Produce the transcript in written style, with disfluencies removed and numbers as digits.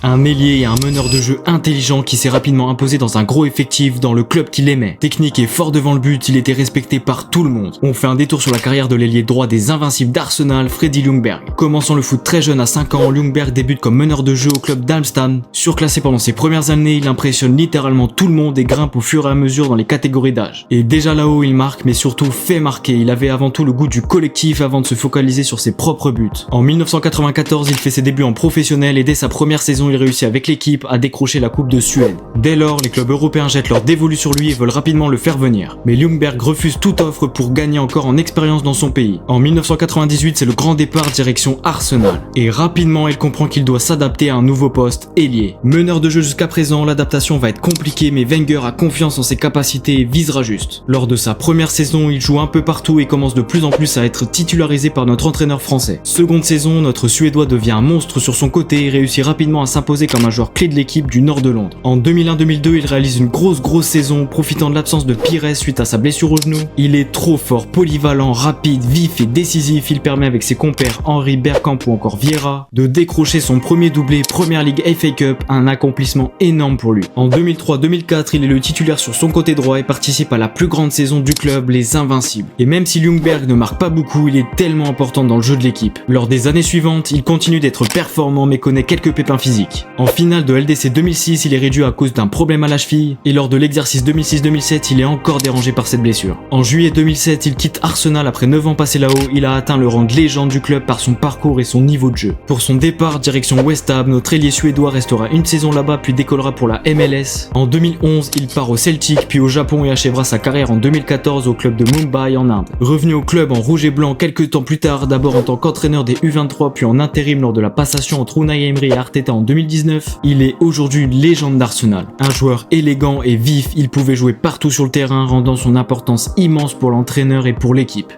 Un ailier et un meneur de jeu intelligent qui s'est rapidement imposé dans un gros effectif dans le club qu'il aimait. Technique et fort devant le but, il était respecté par tout le monde. On fait un détour sur la carrière de l'ailier droit des Invincibles d'Arsenal, Freddy Ljungberg. Commençant le foot très jeune à 5 ans, Ljungberg débute comme meneur de jeu au club d'Halmstad. Surclassé pendant ses premières années, il impressionne littéralement tout le monde et grimpe au fur et à mesure dans les catégories d'âge. Et déjà là-haut, il marque, mais surtout fait marquer. Il avait avant tout le goût du collectif avant de se focaliser sur ses propres buts. En 1994, il fait ses débuts en professionnel et dès sa première saison, il réussit avec l'équipe à décrocher la Coupe de Suède. Dès lors, les clubs européens jettent leur dévolu sur lui et veulent rapidement le faire venir. Mais Ljungberg refuse toute offre pour gagner encore en expérience dans son pays. En 1998, c'est le grand départ direction Arsenal. Et rapidement, il comprend qu'il doit s'adapter à un nouveau poste, ailier. Meneur de jeu jusqu'à présent, l'adaptation va être compliquée, mais Wenger a confiance en ses capacités et visera juste. Lors de sa première saison, il joue un peu partout et commence de plus en plus à être titularisé par notre entraîneur français. Seconde saison, notre Suédois devient un monstre sur son côté et réussit rapidement à s'imposer comme un joueur clé de l'équipe du nord de Londres. En 2001-2002, il réalise une grosse saison, profitant de l'absence de Pires suite à sa blessure au genou. Il est trop fort, polyvalent, rapide, vif et décisif. Il permet avec ses compères Henry, Bergkamp ou encore Vieira de décrocher son premier doublé Premier League FA Cup, un accomplissement énorme pour lui. En 2003-2004, il est le titulaire sur son côté droit et participe à la plus grande saison du club, les Invincibles. Et même si Ljungberg ne marque pas beaucoup, il est tellement important dans le jeu de l'équipe. Lors des années suivantes, il continue d'être performant mais connaît quelques pépins physiques. En finale de LDC 2006, il est réduit à cause d'un problème à la cheville et lors de l'exercice 2006-2007, il est encore dérangé par cette blessure. En juillet 2007, il quitte Arsenal après 9 ans passés là-haut. Il a atteint le rang de légende du club par son parcours et son niveau de jeu. Pour son départ direction West Ham, notre ailier suédois restera une saison là-bas puis décollera pour la MLS. En 2011, il part au Celtic puis au Japon et achèvera sa carrière en 2014 au club de Mumbai en Inde. Revenu au club en rouge et blanc quelques temps plus tard, d'abord en tant qu'entraîneur des U23 puis en intérim lors de la passation entre Unai Emery et Arteta en 2019, il est aujourd'hui une légende d'Arsenal. Un joueur élégant et vif, il pouvait jouer partout sur le terrain, rendant son importance immense pour l'entraîneur et pour l'équipe.